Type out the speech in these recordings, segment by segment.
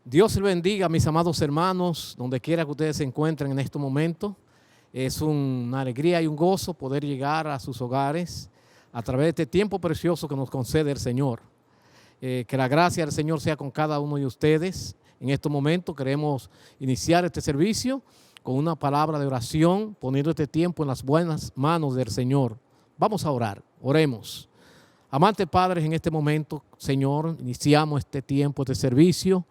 Dios les bendiga, mis amados hermanos, donde quiera que ustedes se encuentren en este momento. Es una alegría y un gozo poder llegar a sus hogares a través de este tiempo precioso que nos concede el Señor. Que la gracia del Señor sea con cada uno de ustedes. En este momento queremos iniciar este servicio con una palabra de oración, poniendo este tiempo en las buenas manos del Señor. Vamos a orar, oremos. Amantes Padres, en este momento, Señor, iniciamos este tiempo, este servicio.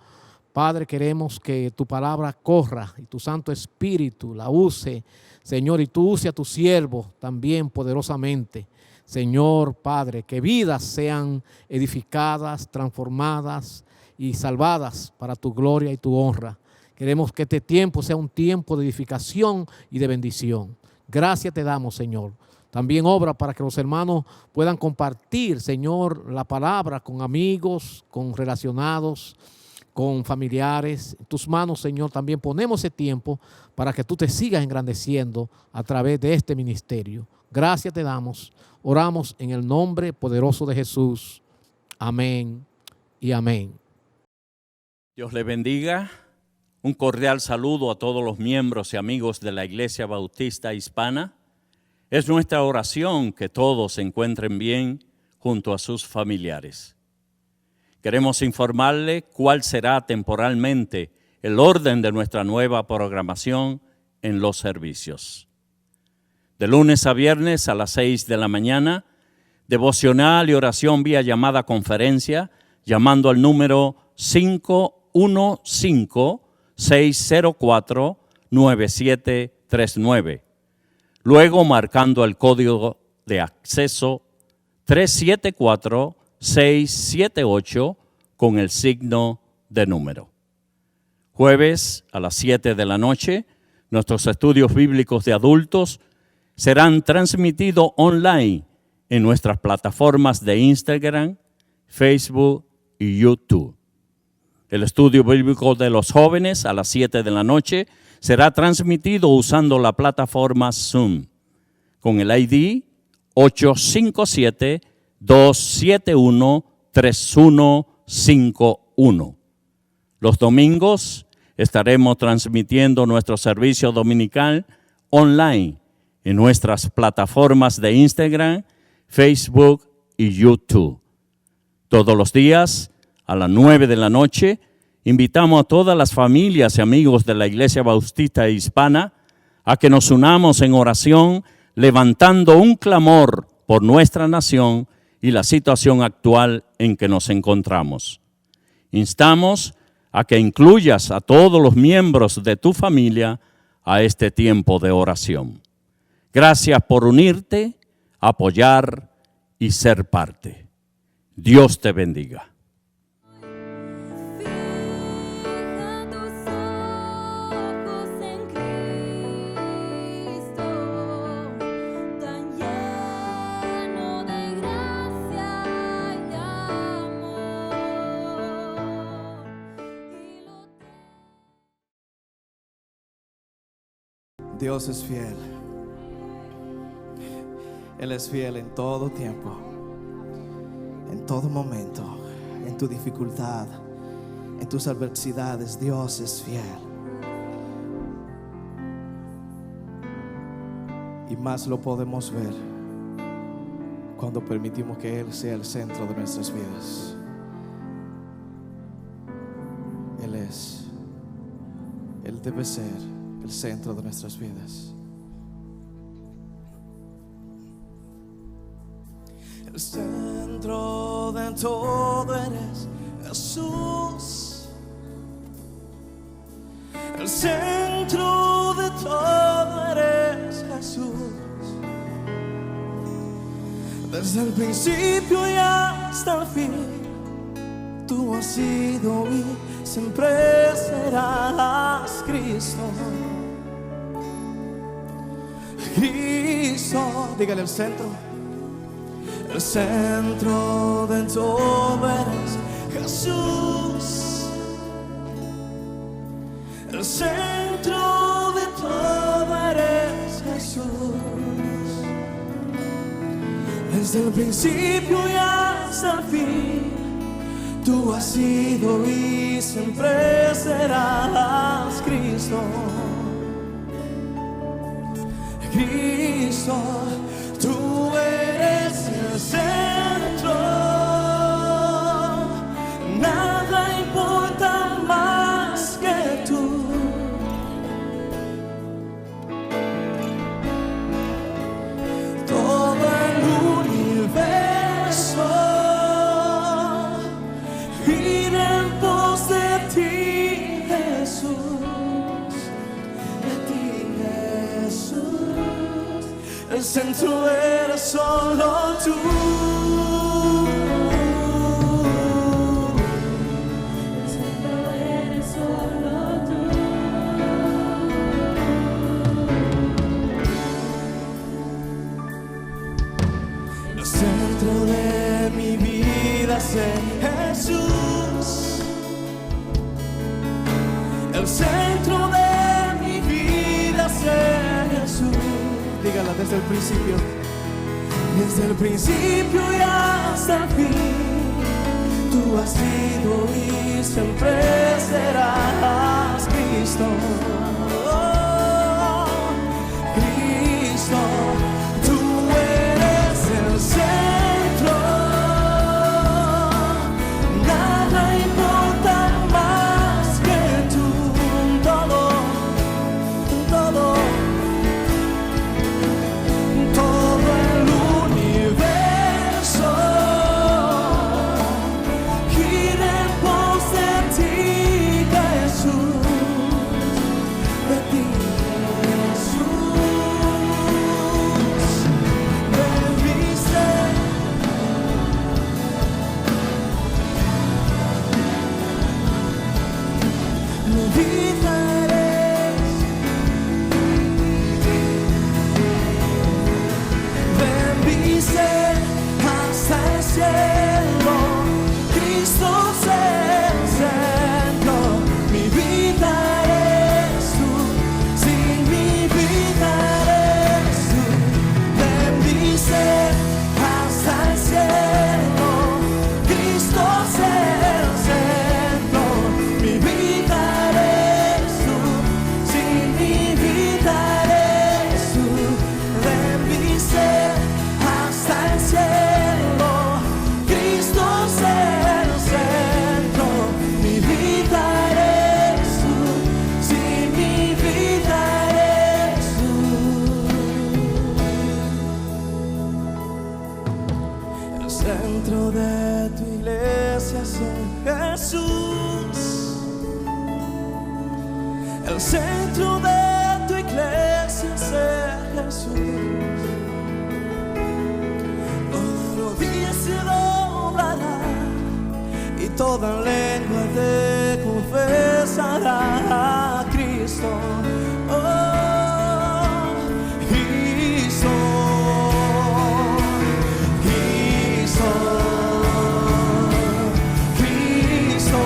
Padre, queremos que tu palabra corra y tu Santo Espíritu la use, Señor, y tú use a tu siervo también poderosamente. Señor, Padre, que vidas sean edificadas, transformadas y salvadas para tu gloria y tu honra. Queremos que este tiempo sea un tiempo de edificación y de bendición. Gracias te damos, Señor. También obra para que los hermanos puedan compartir, Señor, la palabra con amigos, con relacionados, con familiares. En tus manos, Señor, también ponemos ese tiempo para que tú te sigas engrandeciendo a través de este ministerio. Gracias te damos. Oramos en el nombre poderoso de Jesús. Amén y amén. Dios le bendiga. Un cordial saludo a todos los miembros y amigos de la Iglesia Bautista Hispana. Es nuestra oración que todos se encuentren bien junto a sus familiares. Queremos informarle cuál será temporalmente el orden de nuestra nueva programación en los servicios. De lunes a viernes a las 6 de la mañana, devocional y oración vía llamada conferencia, llamando al número 515-604-9739. Luego marcando el código de acceso 374-678 con el signo de número. Jueves a las 7 de la noche, nuestros estudios bíblicos de adultos serán transmitidos online en nuestras plataformas de Instagram, Facebook y YouTube. El estudio bíblico de los jóvenes a las 7 de la noche será transmitido usando la plataforma Zoom con el ID 857-271-3151. Los domingos estaremos transmitiendo nuestro servicio dominical online en nuestras plataformas de Instagram, Facebook y YouTube. Todos los días a las 9 de la noche invitamos a todas las familias y amigos de la Iglesia Bautista Hispana a que nos unamos en oración, levantando un clamor por nuestra nación y la situación actual en que nos encontramos. Instamos a que incluyas a todos los miembros de tu familia a este tiempo de oración. Gracias por unirte, apoyar y ser parte. Dios te bendiga. Dios es fiel. Él es fiel en todo tiempo, en todo momento, en tu dificultad, en tus adversidades. Dios es fiel. Y más lo podemos ver cuando permitimos que Él sea el centro de nuestras vidas. Él debe ser el centro de nuestras vidas. El centro de todo eres Jesús. El centro de todo eres Jesús. Desde el principio y hasta el fin, tú has sido y siempre serás Cristo. Cristo, dígale el centro de todo eres Jesús. El centro de todo eres Jesús. Desde el principio y hasta el fin, tú has sido y y siempre serás Cristo. Cristo, tú eres el centro, nada importa más que tú. Todo el universo gira en pos de ti, Jesús, de ti, Jesús. El centro eres solo tú. El centro eres solo tú. El centro de mi vida es Jesús. El centro de mi vida es Jesús. Dígala desde el principio. Desde el principio y hasta el fin, tú has sido y siempre serás Cristo. Oh, Cristo, tú eres el centro, nada importa más que tú. Todo, todo, todo el universo gira en pos de ti, Jesús, de ti, Jesús. De mi ser, mi vida eres. Bendice hasta el cielo, Cristo es el centro. Mi vida eres tú, sin mi vida eres tú. Bendice hasta el cielo, Cristo es el centro. Mi vida eres tú, sin mi vida eres tú. Bendice hasta el cielo, Cristo es el centro. Mi vida eres tú, sin mi vida eres tú. El centro de tu iglesia es Jesús. El centro de tu iglesia es Jesús. Toda rodilla se doblará y toda lengua te confesará a Cristo. Oh, Cristo, Cristo, Cristo,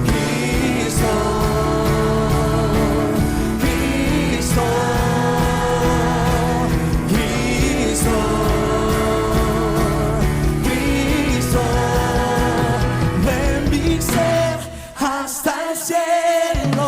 Cristo, Cristo, Cristo, Cristo. Bendice hasta el cielo,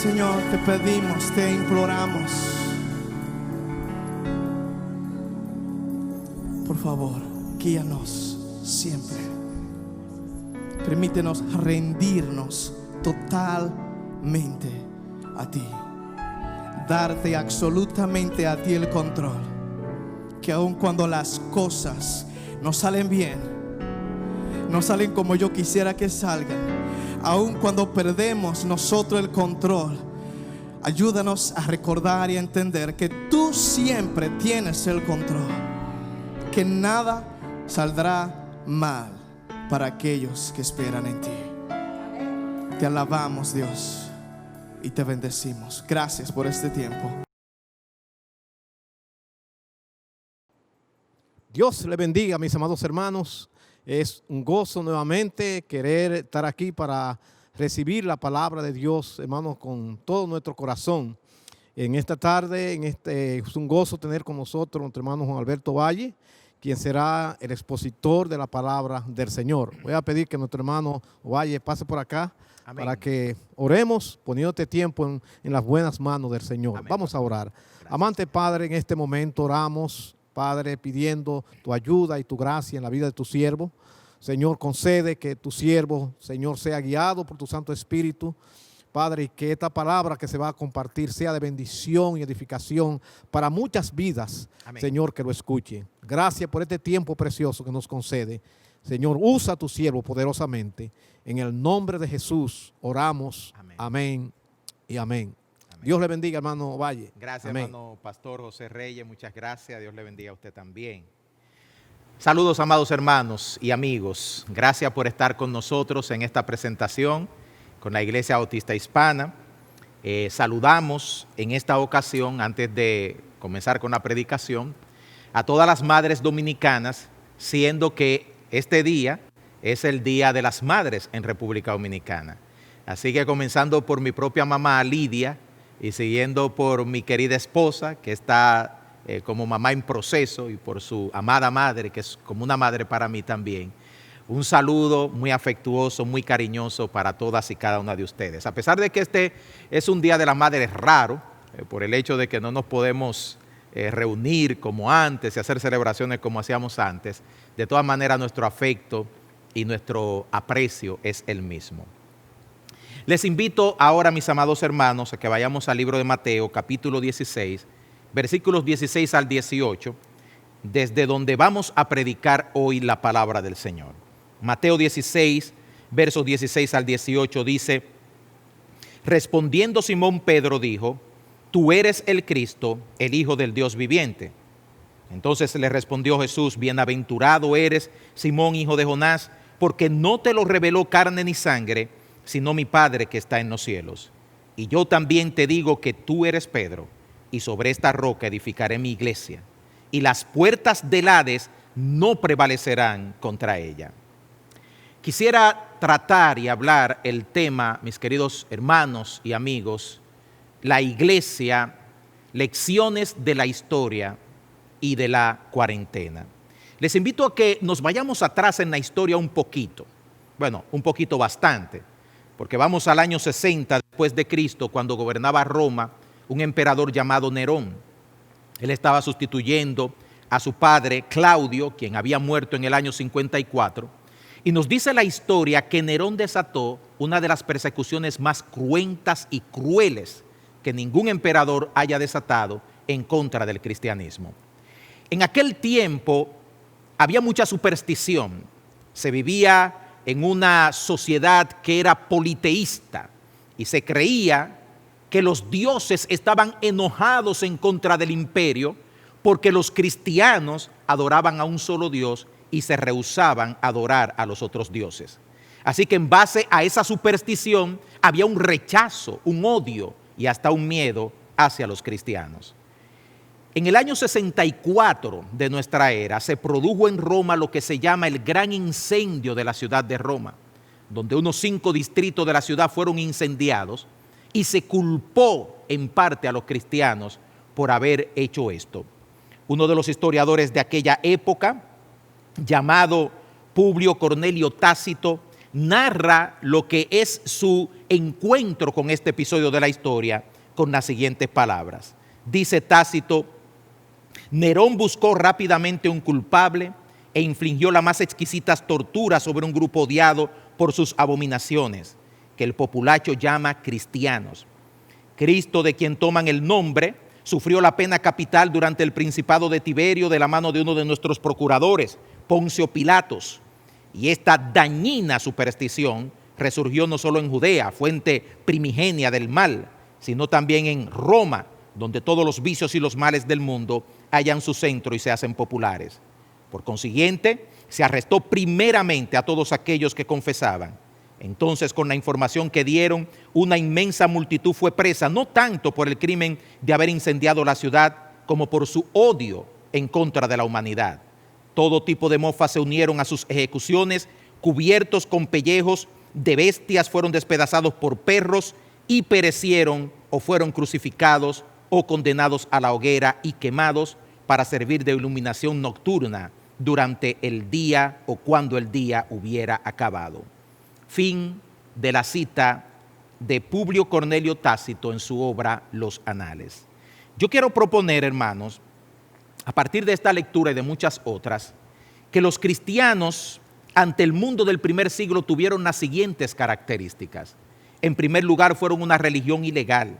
Señor, te pedimos, te imploramos. Por favor, guíanos siempre. Permítenos rendirnos totalmente a ti. Darte absolutamente a ti el control. Que aun cuando las cosas no salen bien, no salen como yo quisiera que salgan, aun cuando perdemos nosotros el control, ayúdanos a recordar y a entender que tú siempre tienes el control, que nada saldrá mal para aquellos que esperan en ti. Te alabamos, Dios, y te bendecimos. Gracias por este tiempo. Dios le bendiga, mis amados hermanos. Es un gozo nuevamente querer estar aquí para recibir la palabra de Dios, hermanos, con todo nuestro corazón. En esta tarde, es un gozo tener con nosotros nuestro hermano Juan Alberto Valle, quien será el expositor de la palabra del Señor. Voy a pedir que nuestro hermano Valle pase por acá. Amén. Para que oremos poniéndote tiempo en las buenas manos del Señor. Amén. Vamos a orar. Gracias. Amante Padre, en este momento oramos, Padre, pidiendo tu ayuda y tu gracia en la vida de tu siervo. Señor, concede que tu siervo, Señor, sea guiado por tu Santo Espíritu. Padre, y que esta palabra que se va a compartir sea de bendición y edificación para muchas vidas. Amén. Señor, que lo escuchen. Gracias por este tiempo precioso que nos concede. Señor, usa a tu siervo poderosamente. En el nombre de Jesús oramos. Amén, amén y amén. Amén. Dios le bendiga, hermano Valle. Gracias, amén. Hermano Pastor José Reyes, muchas gracias. Dios le bendiga a usted también. Saludos, amados hermanos y amigos. Gracias por estar con nosotros en esta presentación con la Iglesia Bautista Hispana. Saludamos en esta ocasión, antes de comenzar con la predicación, a todas las madres dominicanas, siendo que este día es el Día de las Madres en República Dominicana. Así que comenzando por mi propia mamá Lidia y siguiendo por mi querida esposa, que está como mamá en proceso, y por su amada madre, que es como una madre para mí también. Un saludo muy afectuoso, muy cariñoso para todas y cada una de ustedes. A pesar de que este es un Día de las Madres raro, por el hecho de que no nos podemos reunir como antes y hacer celebraciones como hacíamos antes, de todas maneras nuestro afecto y nuestro aprecio es el mismo. Les invito ahora, mis amados hermanos, a que vayamos al libro de Mateo, capítulo 16, versículos 16 al 18, desde donde vamos a predicar hoy la palabra del Señor. Mateo 16, versos 16 al 18 dice: respondiendo Simón Pedro dijo: tú eres el Cristo, el Hijo del Dios viviente. Entonces le respondió Jesús: bienaventurado eres, Simón, hijo de Jonás, porque no te lo reveló carne ni sangre, sino mi Padre que está en los cielos. Y yo también te digo que tú eres Pedro, y sobre esta roca edificaré mi iglesia, y las puertas del Hades no prevalecerán contra ella. Quisiera tratar y hablar el tema, mis queridos hermanos y amigos, la iglesia, lecciones de la historia y de la cuarentena. Les invito a que nos vayamos atrás en la historia un poquito, bueno, un poquito bastante, porque vamos al año 60 después de Cristo, cuando gobernaba Roma un emperador llamado Nerón. Él estaba sustituyendo a su padre Claudio, quien había muerto en el año 54, y nos dice la historia que Nerón desató una de las persecuciones más cruentas y crueles que ningún emperador haya desatado en contra del cristianismo. En aquel tiempo había mucha superstición, se vivía en una sociedad que era politeísta y se creía que los dioses estaban enojados en contra del imperio porque los cristianos adoraban a un solo Dios y se rehusaban a adorar a los otros dioses. Así que en base a esa superstición había un rechazo, un odio y hasta un miedo hacia los cristianos. En el año 64 de nuestra era se produjo en Roma lo que se llama el gran incendio de la ciudad de Roma, donde unos 5 distritos de la ciudad fueron incendiados y se culpó en parte a los cristianos por haber hecho esto. Uno de los historiadores de aquella época, llamado Publio Cornelio Tácito, narra lo que es su encuentro con este episodio de la historia con las siguientes palabras. Dice Tácito: Nerón buscó rápidamente un culpable e infligió las más exquisitas torturas sobre un grupo odiado por sus abominaciones, que el populacho llama cristianos. Cristo, de quien toman el nombre, sufrió la pena capital durante el principado de Tiberio de la mano de uno de nuestros procuradores, Poncio Pilatos. Y esta dañina superstición resurgió no solo en Judea, fuente primigenia del mal, sino también en Roma, donde todos los vicios y los males del mundo hallan su centro y se hacen populares. Por consiguiente, se arrestó primeramente a todos aquellos que confesaban. Entonces, con la información que dieron, una inmensa multitud fue presa, no tanto por el crimen de haber incendiado la ciudad, como por su odio en contra de la humanidad. Todo tipo de mofas se unieron a sus ejecuciones, cubiertos con pellejos de bestias fueron despedazados por perros y perecieron o fueron crucificados o condenados a la hoguera y quemados para servir de iluminación nocturna durante el día o cuando el día hubiera acabado. Fin de la cita de Publio Cornelio Tácito en su obra Los Anales. Yo quiero proponer, hermanos, a partir de esta lectura y de muchas otras, que los cristianos ante el mundo del primer siglo tuvieron las siguientes características. En primer lugar, fueron una religión ilegal.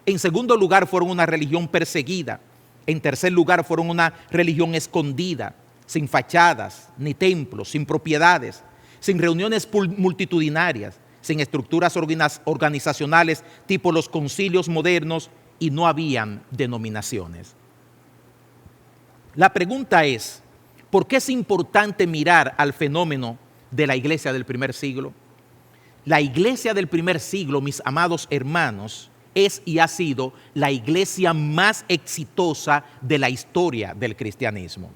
En segundo lugar, fueron una religión perseguida. En tercer lugar, fueron una religión escondida, sin fachadas, ni templos, sin propiedades, sin reuniones multitudinarias, sin estructuras organizacionales tipo los concilios modernos, y no habían denominaciones. La pregunta es, ¿por qué es importante mirar al fenómeno de la iglesia del primer siglo? La iglesia del primer siglo, mis amados hermanos, es y ha sido la iglesia más exitosa de la historia del cristianismo.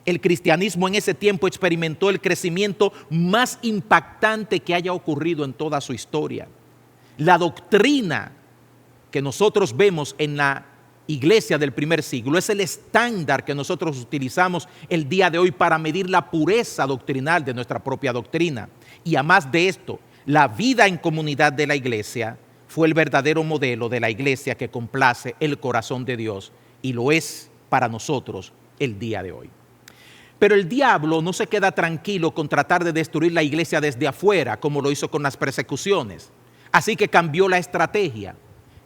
El cristianismo en ese tiempo experimentó el crecimiento más impactante que haya ocurrido en toda su historia. La doctrina que nosotros vemos en la iglesia del primer siglo es el estándar que nosotros utilizamos el día de hoy para medir la pureza doctrinal de nuestra propia doctrina. Y además de esto, la vida en comunidad de la iglesia fue el verdadero modelo de la iglesia que complace el corazón de Dios, y lo es para nosotros el día de hoy. Pero el diablo no se queda tranquilo con tratar de destruir la iglesia desde afuera, como lo hizo con las persecuciones. Así que cambió la estrategia.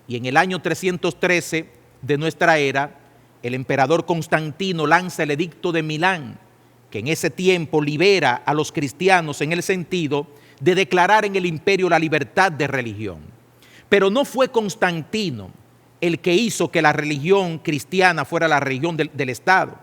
Y en el año 313 de nuestra era, el emperador Constantino lanza el Edicto de Milán, que en ese tiempo libera a los cristianos en el sentido de declarar en el imperio la libertad de religión. Pero no fue Constantino el que hizo que la religión cristiana fuera la religión del Estado.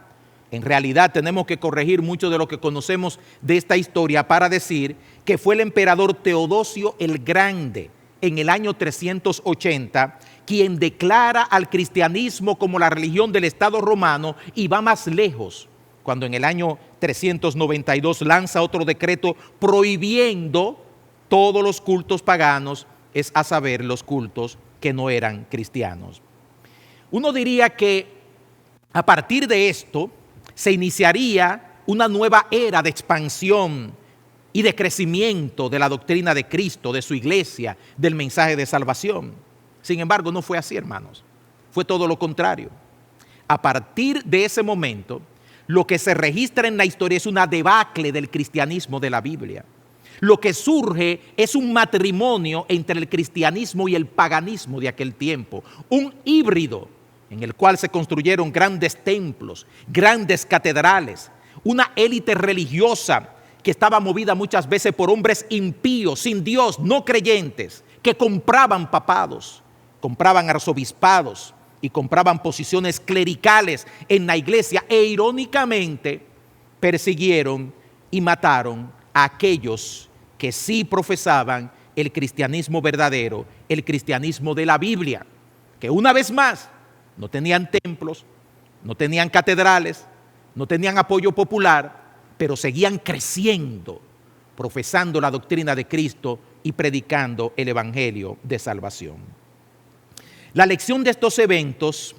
En realidad tenemos que corregir mucho de lo que conocemos de esta historia para decir que fue el emperador Teodosio el Grande en el año 380 quien declara al cristianismo como la religión del Estado romano, y va más lejos cuando en el año 392 lanza otro decreto prohibiendo todos los cultos paganos, es a saber, los cultos que no eran cristianos. Uno diría que a partir de esto se iniciaría una nueva era de expansión y de crecimiento de la doctrina de Cristo, de su iglesia, del mensaje de salvación. Sin embargo, no fue así, hermanos. Fue todo lo contrario. A partir de ese momento, lo que se registra en la historia es una debacle del cristianismo de la Biblia. Lo que surge es un matrimonio entre el cristianismo y el paganismo de aquel tiempo, un híbrido en el cual se construyeron grandes templos, grandes catedrales, una élite religiosa que estaba movida muchas veces por hombres impíos, sin Dios, no creyentes, que compraban papados, compraban arzobispados y compraban posiciones clericales en la iglesia, e irónicamente persiguieron y mataron a aquellos que sí profesaban el cristianismo verdadero, el cristianismo de la Biblia, que una vez más no tenían templos, no tenían catedrales, no tenían apoyo popular, pero seguían creciendo, profesando la doctrina de Cristo y predicando el evangelio de salvación. La lección de estos eventos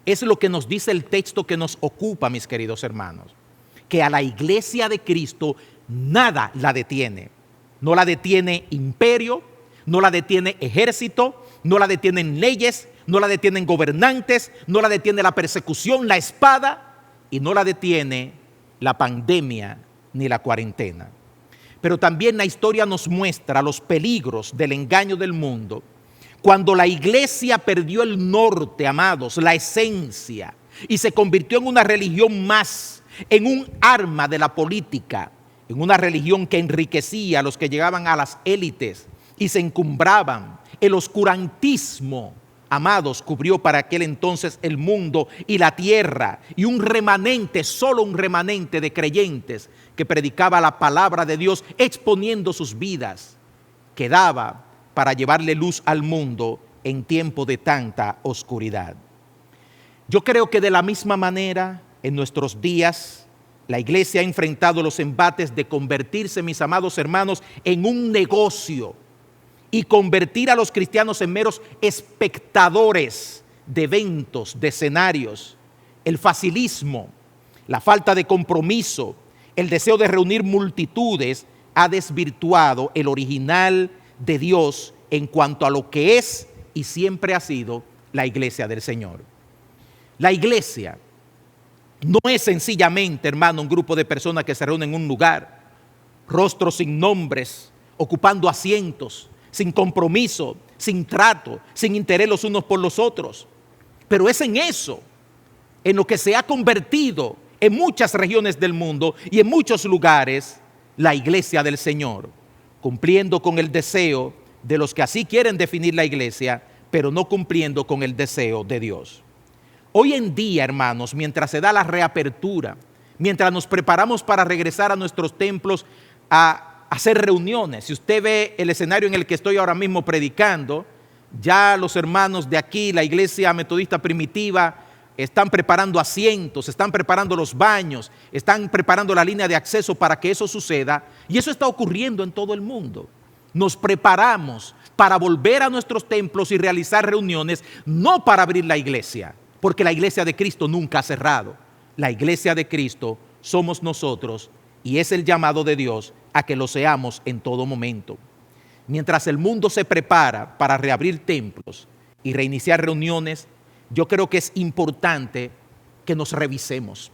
es lo que nos dice el texto que nos ocupa, mis queridos hermanos, que a la iglesia de Cristo nada la detiene. No la detiene imperio, No la detiene ejército, no la detienen leyes, no la detienen gobernantes, no la detiene la persecución, la espada, y no la detiene la pandemia ni la cuarentena. Pero también la historia nos muestra los peligros del engaño del mundo. Cuando la iglesia perdió el norte, amados, la esencia, y se convirtió en una religión más, en un arma de la política, en una religión que enriquecía a los que llegaban a las élites y se encumbraban. El oscurantismo, amados, cubrió para aquel entonces el mundo y la tierra, y un remanente, solo un remanente de creyentes que predicaba la palabra de Dios, exponiendo sus vidas, quedaba para llevarle luz al mundo en tiempo de tanta oscuridad. Yo creo que de la misma manera, en nuestros días, la iglesia ha enfrentado los embates de convertirse, mis amados hermanos, en un negocio y convertir a los cristianos en meros espectadores de eventos, de escenarios. El facilismo, la falta de compromiso, el deseo de reunir multitudes ha desvirtuado el original de Dios en cuanto a lo que es y siempre ha sido la iglesia del Señor. La iglesia no es sencillamente, hermano, un grupo de personas que se reúnen en un lugar, rostros sin nombres, ocupando asientos, sin compromiso, sin trato, sin interés los unos por los otros. Pero es en eso, en lo que se ha convertido en muchas regiones del mundo y en muchos lugares la iglesia del Señor, cumpliendo con el deseo de los que así quieren definir la iglesia, pero no cumpliendo con el deseo de Dios. Hoy en día, hermanos, mientras se da la reapertura, mientras nos preparamos para regresar a nuestros templos a hacer reuniones, si usted ve el escenario en el que estoy ahora mismo predicando, ya los hermanos de aquí, la iglesia metodista primitiva, están preparando asientos, están preparando los baños, están preparando la línea de acceso para que eso suceda, y eso está ocurriendo en todo el mundo. Nos preparamos para volver a nuestros templos y realizar reuniones, no para abrir la iglesia, porque la iglesia de Cristo nunca ha cerrado. La iglesia de Cristo somos nosotros y es el llamado de Dios a que lo seamos en todo momento. Mientras el mundo se prepara para reabrir templos y reiniciar reuniones, yo creo que es importante que nos revisemos.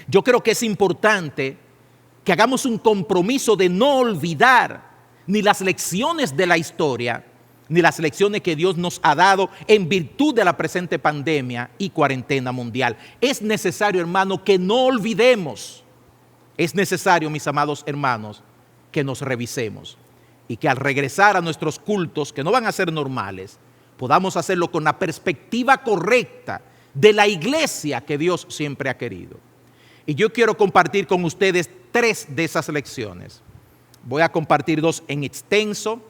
Yo creo que es importante que hagamos un compromiso de no olvidar ni las lecciones de la historia, ni las lecciones que Dios nos ha dado en virtud de la presente pandemia y cuarentena mundial. Es necesario, hermano, que no olvidemos. Es necesario, mis amados hermanos, que nos revisemos y que al regresar a nuestros cultos, que no van a ser normales, podamos hacerlo con la perspectiva correcta de la iglesia que Dios siempre ha querido. Y yo quiero compartir con ustedes 3 de esas lecciones. Voy a compartir 2 en extenso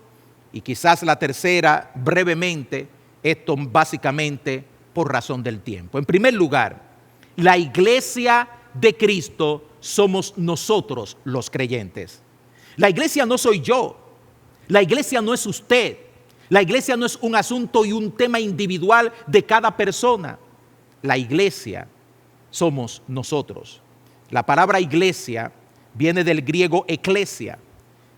y quizás la tercera brevemente, esto básicamente por razón del tiempo. En primer lugar, la iglesia de Cristo somos nosotros los creyentes. La iglesia no soy yo, la iglesia no es usted, la iglesia no es un asunto y un tema individual de cada persona. La iglesia somos nosotros. La palabra iglesia viene del griego eclesia.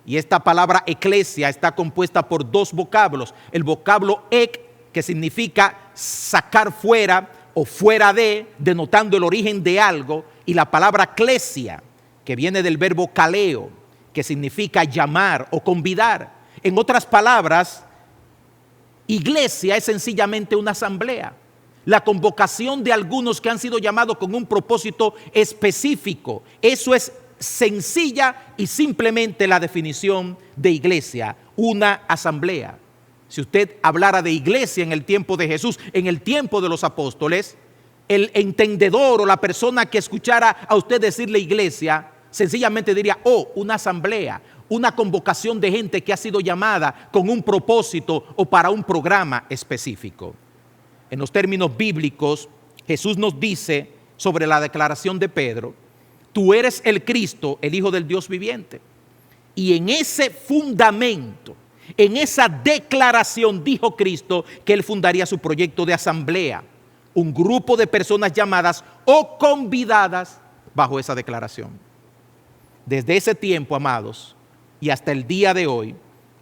Y esta palabra eclesia está compuesta por 2 vocablos. El vocablo ek, que significa sacar fuera o fuera de, denotando el origen de algo. Y la palabra klesia, que viene del verbo kaleo, que significa llamar o convidar. En otras palabras, iglesia es sencillamente una asamblea. La convocación de algunos que han sido llamados con un propósito específico. Eso es sencilla y simplemente la definición de iglesia, una asamblea. Si usted hablara de iglesia en el tiempo de Jesús, en el tiempo de los apóstoles, el entendedor o la persona que escuchara a usted decirle iglesia, sencillamente diría, oh, una asamblea, una convocación de gente que ha sido llamada con un propósito o para un programa específico. En los términos bíblicos, Jesús nos dice sobre la declaración de Pedro, tú eres el Cristo, el Hijo del Dios viviente. Y en ese fundamento, en esa declaración, dijo Cristo que Él fundaría su proyecto de asamblea, un grupo de personas llamadas o convidadas bajo esa declaración. Desde ese tiempo, amados, y hasta el día de hoy,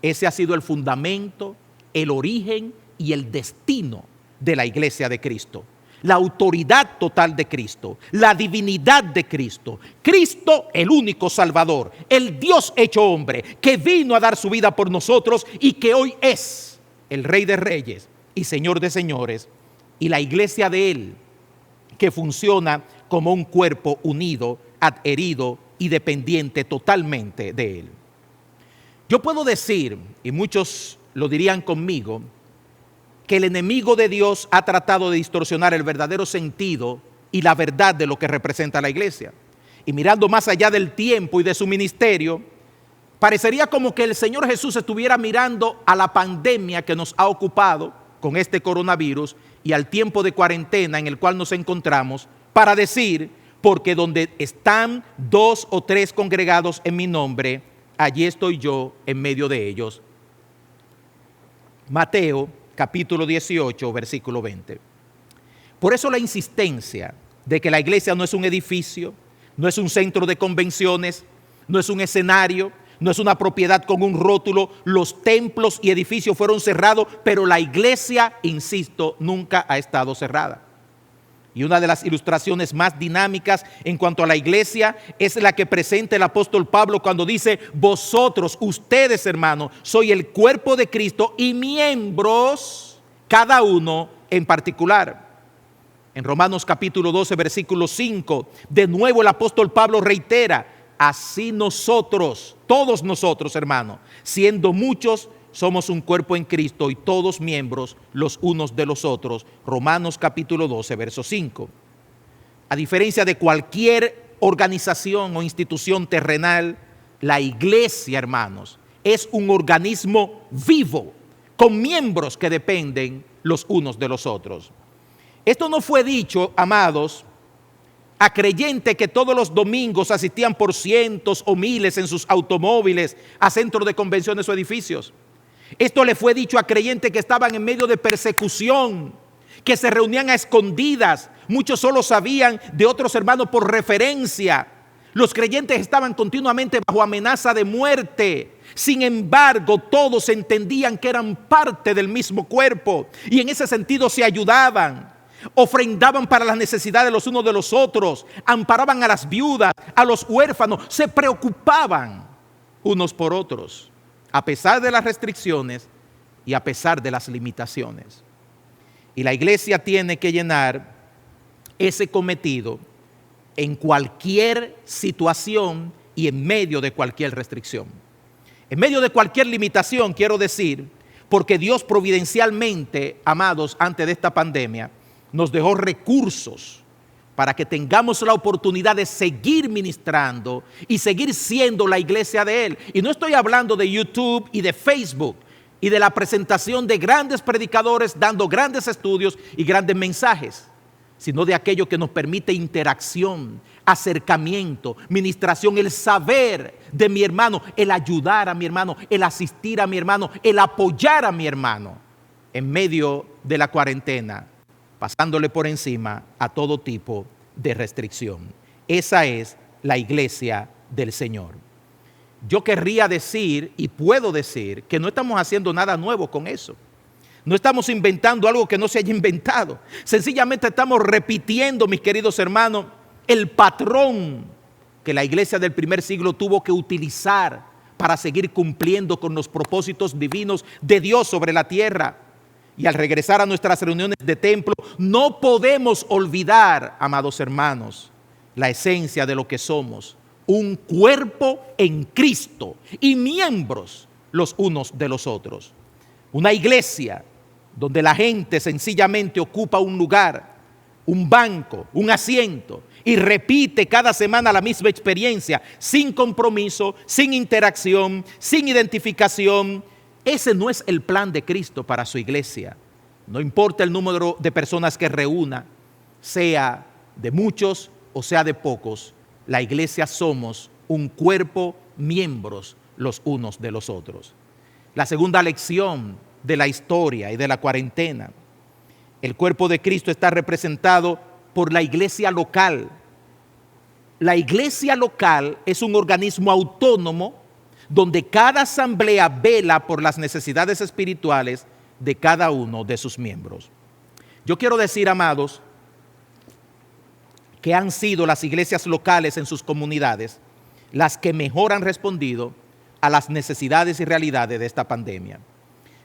Ese ha sido el fundamento, el origen y el destino de la iglesia de Cristo. La autoridad total de Cristo, la divinidad de Cristo. Cristo, el único Salvador, el Dios hecho hombre, que vino a dar su vida por nosotros y que hoy es el Rey de Reyes y Señor de Señores. Y la iglesia de Él, que funciona como un cuerpo unido, adherido y dependiente totalmente de Él. Yo puedo decir, y muchos lo dirían conmigo, que el enemigo de Dios ha tratado de distorsionar el verdadero sentido y la verdad de lo que representa la iglesia. Y mirando más allá del tiempo y de su ministerio, parecería como que el Señor Jesús estuviera mirando a la pandemia que nos ha ocupado con este coronavirus y al tiempo de cuarentena en el cual nos encontramos, para decir, porque donde están 2 o 3 congregados en mi nombre, allí estoy yo en medio de ellos. Mateo capítulo 18, versículo 20. Por eso la insistencia de que la iglesia no es un edificio, no es un centro de convenciones, no es un escenario, no es una propiedad con un rótulo. Los templos y edificios fueron cerrados, pero la iglesia, insisto, nunca ha estado cerrada. Y una de las ilustraciones más dinámicas en cuanto a la iglesia es la que presenta el apóstol Pablo cuando dice: vosotros, ustedes, hermanos, soy el cuerpo de Cristo y miembros, cada uno en particular. En Romanos capítulo 12, versículo 5, de nuevo el apóstol Pablo reitera: así nosotros, todos nosotros, hermanos, siendo muchos, somos un cuerpo en Cristo y todos miembros los unos de los otros. Romanos capítulo 12, verso 5. A diferencia de cualquier organización o institución terrenal, la iglesia, hermanos, es un organismo vivo, con miembros que dependen los unos de los otros. Esto no fue dicho, amados, a creyentes que todos los domingos asistían por cientos o miles en sus automóviles a centros de convenciones o edificios. Esto le fue dicho a creyentes que estaban en medio de persecución, que se reunían a escondidas. Muchos solo sabían de otros hermanos por referencia. Los creyentes estaban continuamente bajo amenaza de muerte. Sin embargo, todos entendían que eran parte del mismo cuerpo y en ese sentido se ayudaban. Ofrendaban para las necesidades los unos de los otros, amparaban a las viudas, a los huérfanos, se preocupaban unos por otros, a pesar de las restricciones y a pesar de las limitaciones. Y la iglesia tiene que llenar ese cometido en cualquier situación y en medio de cualquier restricción. En medio de cualquier limitación, quiero decir, porque Dios providencialmente, amados, antes de esta pandemia, nos dejó recursos para que tengamos la oportunidad de seguir ministrando y seguir siendo la iglesia de Él. Y no estoy hablando de YouTube y de Facebook y de la presentación de grandes predicadores dando grandes estudios y grandes mensajes, sino de aquello que nos permite interacción, acercamiento, ministración, el saber de mi hermano, el ayudar a mi hermano, el asistir a mi hermano, el apoyar a mi hermano en medio de la cuarentena, pasándole por encima a todo tipo de restricción. Esa es la iglesia del Señor. Yo querría decir y puedo decir que no estamos haciendo nada nuevo con eso. No estamos inventando algo que no se haya inventado. Sencillamente estamos repitiendo, mis queridos hermanos, el patrón que la iglesia del primer siglo tuvo que utilizar para seguir cumpliendo con los propósitos divinos de Dios sobre la tierra. Y al regresar a nuestras reuniones de templo, no podemos olvidar, amados hermanos, la esencia de lo que somos: un cuerpo en Cristo y miembros los unos de los otros. Una iglesia donde la gente sencillamente ocupa un lugar, un banco, un asiento y repite cada semana la misma experiencia, sin compromiso, sin interacción, sin identificación. Ese no es el plan de Cristo para su iglesia. No importa el número de personas que reúna, sea de muchos o sea de pocos, la iglesia somos un cuerpo, miembros los unos de los otros. La segunda lección de la historia y de la cuarentena: el cuerpo de Cristo está representado por la iglesia local. La iglesia local es un organismo autónomo donde cada asamblea vela por las necesidades espirituales de cada uno de sus miembros. Yo quiero decir, amados, que han sido las iglesias locales en sus comunidades las que mejor han respondido a las necesidades y realidades de esta pandemia.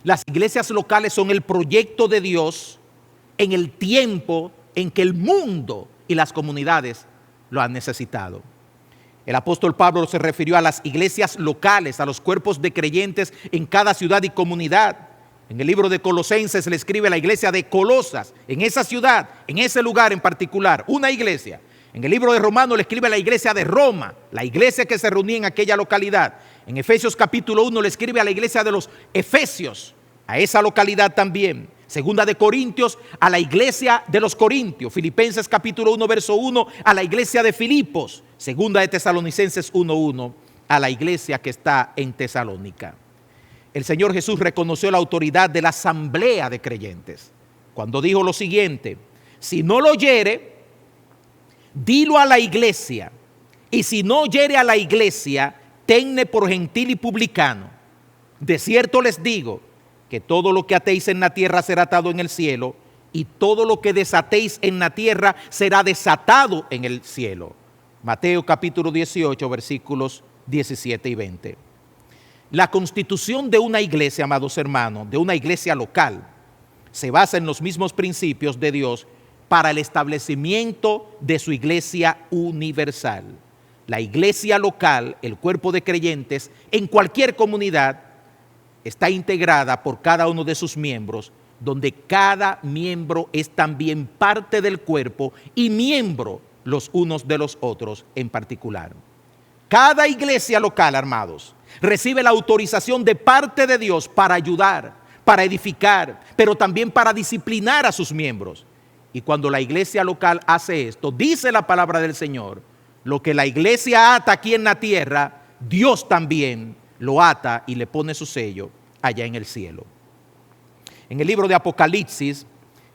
Las iglesias locales son el proyecto de Dios en el tiempo en que el mundo y las comunidades lo han necesitado. El apóstol Pablo se refirió a las iglesias locales, a los cuerpos de creyentes en cada ciudad y comunidad. En el libro de Colosenses le escribe a la iglesia de Colosas, en esa ciudad, en ese lugar en particular, una iglesia. En el libro de Romanos le escribe a la iglesia de Roma, la iglesia que se reunía en aquella localidad. En Efesios capítulo 1 le escribe a la iglesia de los Efesios, a esa localidad también. Segunda de Corintios, a la iglesia de los Corintios. Filipenses capítulo 1 verso 1, a la iglesia de Filipos. Segunda de Tesalonicenses 1:1, a la iglesia que está en Tesalónica. El Señor Jesús reconoció la autoridad de la asamblea de creyentes cuando dijo lo siguiente: si no lo oyere, dilo a la iglesia, y si no oyere a la iglesia, tenle por gentil y publicano. De cierto les digo que todo lo que atéis en la tierra será atado en el cielo, y todo lo que desatéis en la tierra será desatado en el cielo. Mateo capítulo 18, versículos 17 y 20. La constitución de una iglesia, amados hermanos, de una iglesia local, se basa en los mismos principios de Dios para el establecimiento de su iglesia universal. La iglesia local, el cuerpo de creyentes, en cualquier comunidad, está integrada por cada uno de sus miembros, donde cada miembro es también parte del cuerpo y miembro los unos de los otros en particular. Cada iglesia local, amados, recibe la autorización de parte de Dios para ayudar, para edificar, pero también para disciplinar a sus miembros. Y cuando la iglesia local hace esto, dice la palabra del Señor, lo que la iglesia ata aquí en la tierra, Dios también lo ata y le pone su sello allá en el cielo. En el libro de Apocalipsis,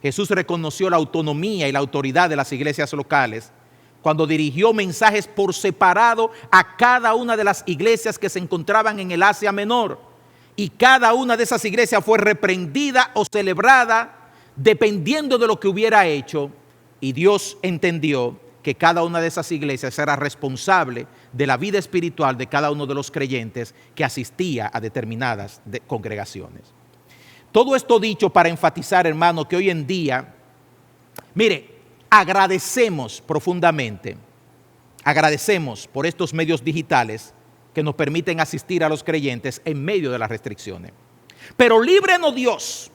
Jesús reconoció la autonomía y la autoridad de las iglesias locales cuando dirigió mensajes por separado a cada una de las iglesias que se encontraban en el Asia Menor. Y cada una de esas iglesias fue reprendida o celebrada dependiendo de lo que hubiera hecho. Y Dios entendió que cada una de esas iglesias era responsable de la vida espiritual de cada uno de los creyentes que asistía a determinadas congregaciones. Todo esto dicho para enfatizar, hermano, que hoy en día, mire, agradecemos profundamente, agradecemos por estos medios digitales que nos permiten asistir a los creyentes en medio de las restricciones. Pero líbrenos Dios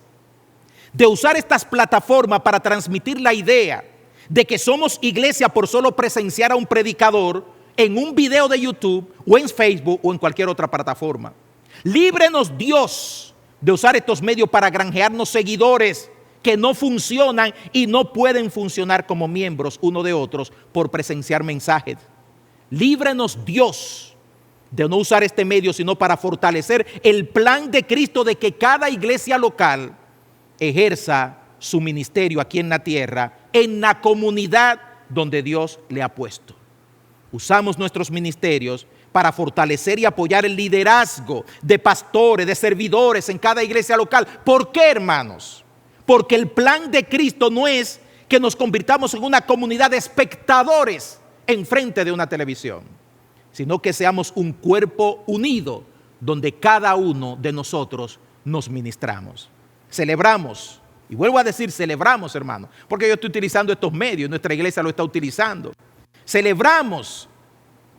de usar estas plataformas para transmitir la idea de que somos iglesia por solo presenciar a un predicador en un video de YouTube o en Facebook o en cualquier otra plataforma. Líbrenos Dios de usar estos medios para granjearnos seguidores que no funcionan y no pueden funcionar como miembros uno de otros por presenciar mensajes. Líbrenos Dios de no usar este medio sino para fortalecer el plan de Cristo de que cada iglesia local ejerza su ministerio aquí en la tierra, en la comunidad donde Dios le ha puesto. Usamos nuestros ministerios para fortalecer y apoyar el liderazgo de pastores, de servidores en cada iglesia local. ¿Por qué, hermanos? Porque el plan de Cristo no es que nos convirtamos en una comunidad de espectadores enfrente de una televisión, sino que seamos un cuerpo unido donde cada uno de nosotros nos ministramos. Celebramos, y vuelvo a decir celebramos, hermano, porque yo estoy utilizando estos medios, nuestra iglesia lo está utilizando. Celebramos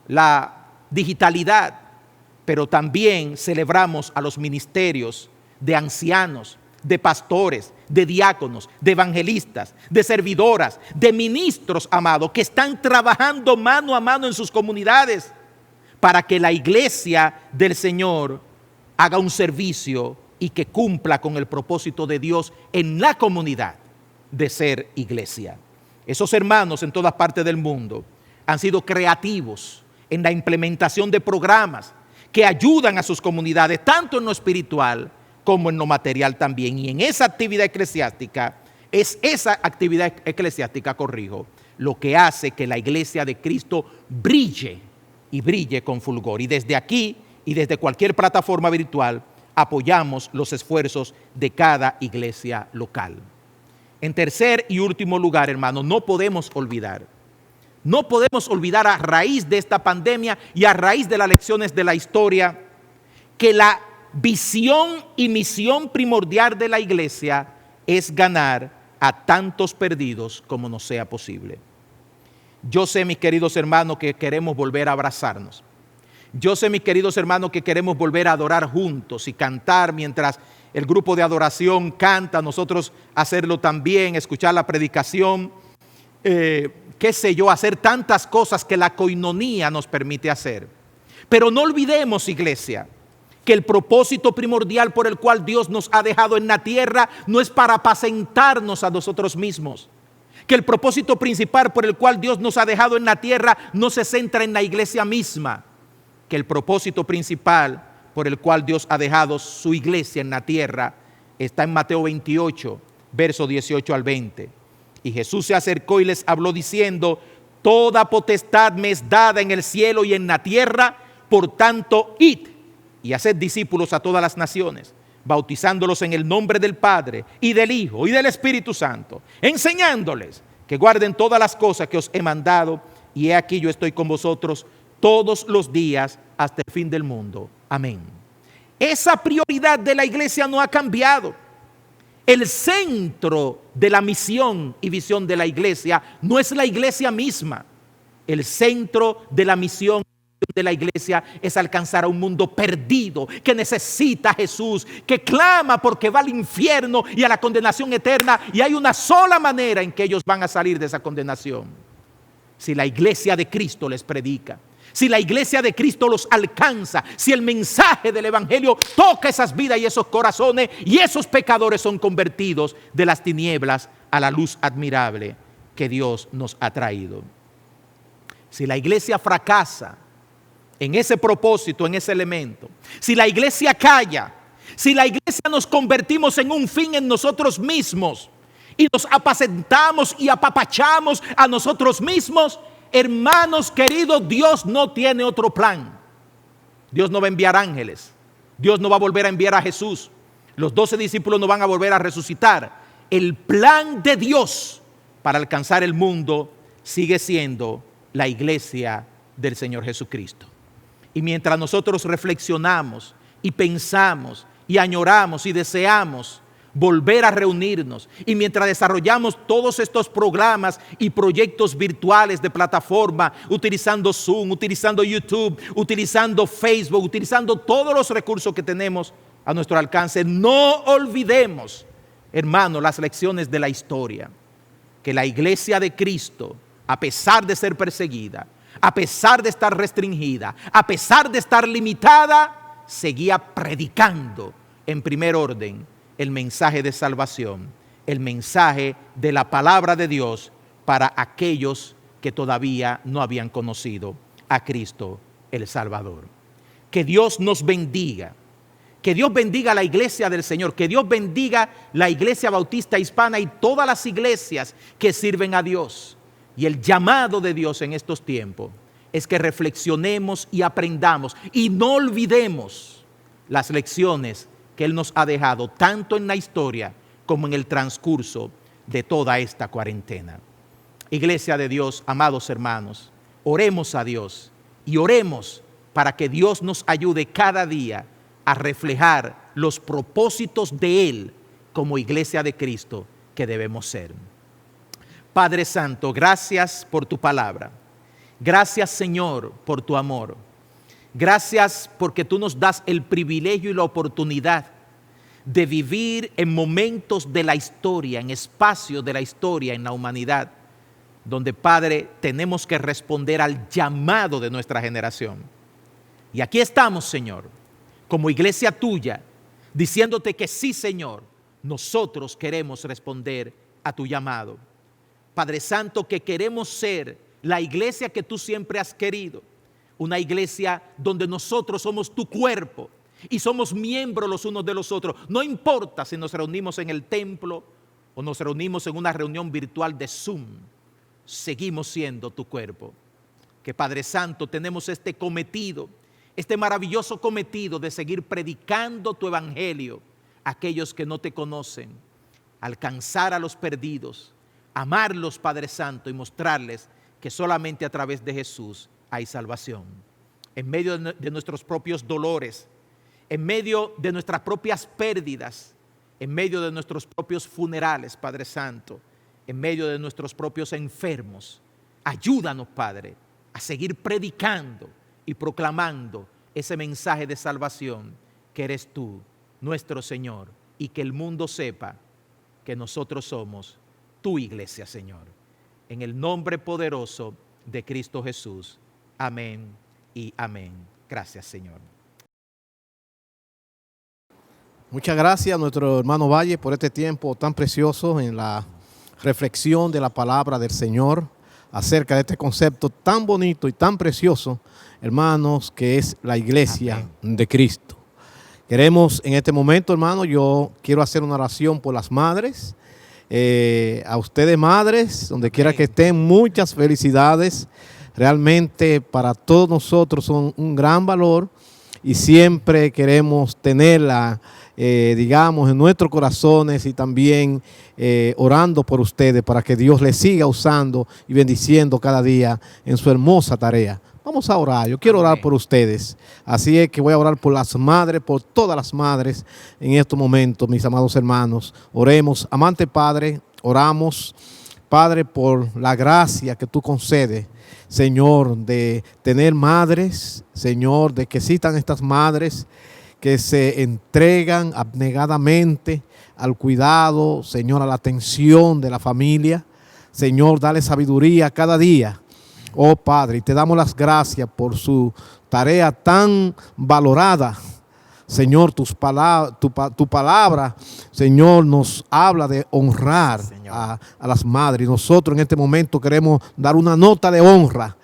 la digitalidad, pero también celebramos a los ministerios de ancianos, de pastores, de diáconos, de evangelistas, de servidoras, de ministros, amados, que están trabajando mano a mano en sus comunidades para que la iglesia del Señor haga un servicio y que cumpla con el propósito de Dios en la comunidad de ser iglesia. Esos hermanos en todas partes del mundo han sido creativos en la implementación de programas que ayudan a sus comunidades, tanto en lo espiritual como en lo material también. Y en esa actividad eclesiástica, lo que hace que la iglesia de Cristo brille y brille con fulgor. Y desde aquí y desde cualquier plataforma virtual apoyamos los esfuerzos de cada iglesia local. En tercer y último lugar, hermanos, no podemos olvidar a raíz de esta pandemia y a raíz de las lecciones de la historia, que la visión y misión primordial de la iglesia es ganar a tantos perdidos como nos sea posible. Yo sé, mis queridos hermanos, que queremos volver a abrazarnos. Yo sé, mis queridos hermanos, que queremos volver a adorar juntos y cantar mientras el grupo de adoración canta, nosotros hacerlo también, escuchar la predicación, qué sé yo, hacer tantas cosas que la coinonía nos permite hacer. Pero no olvidemos, iglesia, que el propósito primordial por el cual Dios nos ha dejado en la tierra no es para apacentarnos a nosotros mismos. Que el propósito principal por el cual Dios nos ha dejado en la tierra no se centra en la iglesia misma. Que el propósito principal por el cual Dios ha dejado su iglesia en la tierra está en Mateo 28, verso 18 al 20. Y Jesús se acercó y les habló diciendo: toda potestad me es dada en el cielo y en la tierra, por tanto, id y haced discípulos a todas las naciones, bautizándolos en el nombre del Padre y del Hijo y del Espíritu Santo, enseñándoles que guarden todas las cosas que os he mandado, y he aquí yo estoy con vosotros todos los días hasta el fin del mundo. Amén. Esa prioridad de la iglesia no ha cambiado. El centro de la misión y visión de la iglesia no es la iglesia misma. El centro de la misión de la iglesia es alcanzar a un mundo perdido que necesita a Jesús, que clama porque va al infierno y a la condenación eterna, y hay una sola manera en que ellos van a salir de esa condenación: si la iglesia de Cristo les predica, si la iglesia de Cristo los alcanza, si el mensaje del evangelio toca esas vidas y esos corazones, y esos pecadores son convertidos de las tinieblas a la luz admirable que Dios nos ha traído. Si la iglesia fracasa en ese propósito, en ese elemento, si la iglesia calla, si la iglesia nos convertimos en un fin en nosotros mismos y nos apacentamos y apapachamos a nosotros mismos, hermanos queridos, Dios no tiene otro plan. Dios no va a enviar ángeles, Dios no va a volver a enviar a Jesús, los 12 discípulos no van a volver a resucitar. El plan de Dios para alcanzar el mundo sigue siendo la iglesia del Señor Jesucristo. Y mientras nosotros reflexionamos y pensamos y añoramos y deseamos volver a reunirnos, y mientras desarrollamos todos estos programas y proyectos virtuales de plataforma, utilizando Zoom, utilizando YouTube, utilizando Facebook, utilizando todos los recursos que tenemos a nuestro alcance, no olvidemos, hermanos, las lecciones de la historia, que la iglesia de Cristo, a pesar de ser perseguida, a pesar de estar restringida, a pesar de estar limitada, seguía predicando en primer orden el mensaje de salvación, el mensaje de la palabra de Dios para aquellos que todavía no habían conocido a Cristo el Salvador. Que Dios nos bendiga, que Dios bendiga a la iglesia del Señor, que Dios bendiga la Iglesia Bautista Hispana y todas las iglesias que sirven a Dios. Y el llamado de Dios en estos tiempos es que reflexionemos y aprendamos y no olvidemos las lecciones que Él nos ha dejado tanto en la historia como en el transcurso de toda esta cuarentena. Iglesia de Dios, amados hermanos, oremos a Dios y oremos para que Dios nos ayude cada día a reflejar los propósitos de Él como iglesia de Cristo que debemos ser. Padre Santo, gracias por tu palabra. Gracias, Señor, por tu amor. Gracias porque tú nos das el privilegio y la oportunidad de vivir en momentos de la historia, en espacios de la historia, en la humanidad, donde, Padre, tenemos que responder al llamado de nuestra generación. Y aquí estamos, Señor, como iglesia tuya, diciéndote que sí, Señor, nosotros queremos responder a tu llamado. Padre Santo, que queremos ser la iglesia que tú siempre has querido, una iglesia donde nosotros somos tu cuerpo y somos miembros los unos de los otros. No importa si nos reunimos en el templo o nos reunimos en una reunión virtual de Zoom, seguimos siendo tu cuerpo. Que, Padre Santo, tenemos este cometido este maravilloso cometido de seguir predicando tu evangelio a aquellos que no te conocen, alcanzar a los perdidos, amarlos, Padre Santo, y mostrarles que solamente a través de Jesús hay salvación. En medio de nuestros propios dolores, en medio de nuestras propias pérdidas, en medio de nuestros propios funerales, Padre Santo, en medio de nuestros propios enfermos, ayúdanos, Padre, a seguir predicando y proclamando ese mensaje de salvación que eres tú, nuestro Señor, y que el mundo sepa que nosotros somos tu iglesia, Señor. En el nombre poderoso de Cristo Jesús. Amén y amén. Gracias, Señor. Muchas gracias a nuestro hermano Valle por este tiempo tan precioso en la reflexión de la palabra del Señor acerca de este concepto tan bonito y tan precioso, hermanos, que es la iglesia de Cristo. Queremos en este momento, hermano, yo quiero hacer una oración por las madres. A ustedes, madres, donde quiera que estén, muchas felicidades. Realmente para todos nosotros son un gran valor y siempre queremos tenerla, digamos, en nuestros corazones y también orando por ustedes para que Dios les siga usando y bendiciendo cada día en su hermosa tarea. Vamos a orar, yo quiero orar por ustedes. Así es que voy a orar por las madres, por todas las madres en estos momentos, mis amados hermanos. Oremos, amante Padre, oramos, Padre, por la gracia que tú concedes, Señor, de tener madres, Señor, de que existan estas madres que se entregan abnegadamente al cuidado, Señor, a la atención de la familia. Señor, dale sabiduría cada día. Oh Padre, y te damos las gracias por su tarea tan valorada. Señor, tu palabra, Señor, nos habla de honrar a las madres. Y nosotros en este momento queremos dar una nota de honra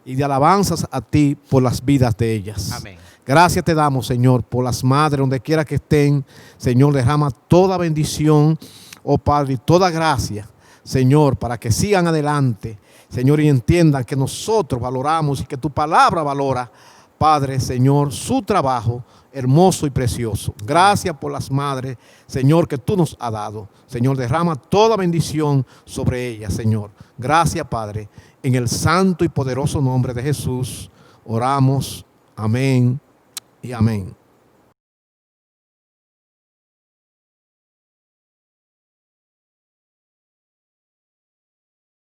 y de alabanzas a ti por las vidas de ellas. Amén. Gracias te damos, Señor, por las madres, donde quiera que estén. Señor, derrama toda bendición, oh Padre, y toda gracia, Señor, para que sigan adelante, Señor, y entiendan que nosotros valoramos y que tu palabra valora, Padre, Señor, su trabajo hermoso y precioso. Gracias por las madres, Señor, que tú nos has dado. Señor, derrama toda bendición sobre ellas, Señor. Gracias, Padre. En el santo y poderoso nombre de Jesús, oramos. Amén y amén.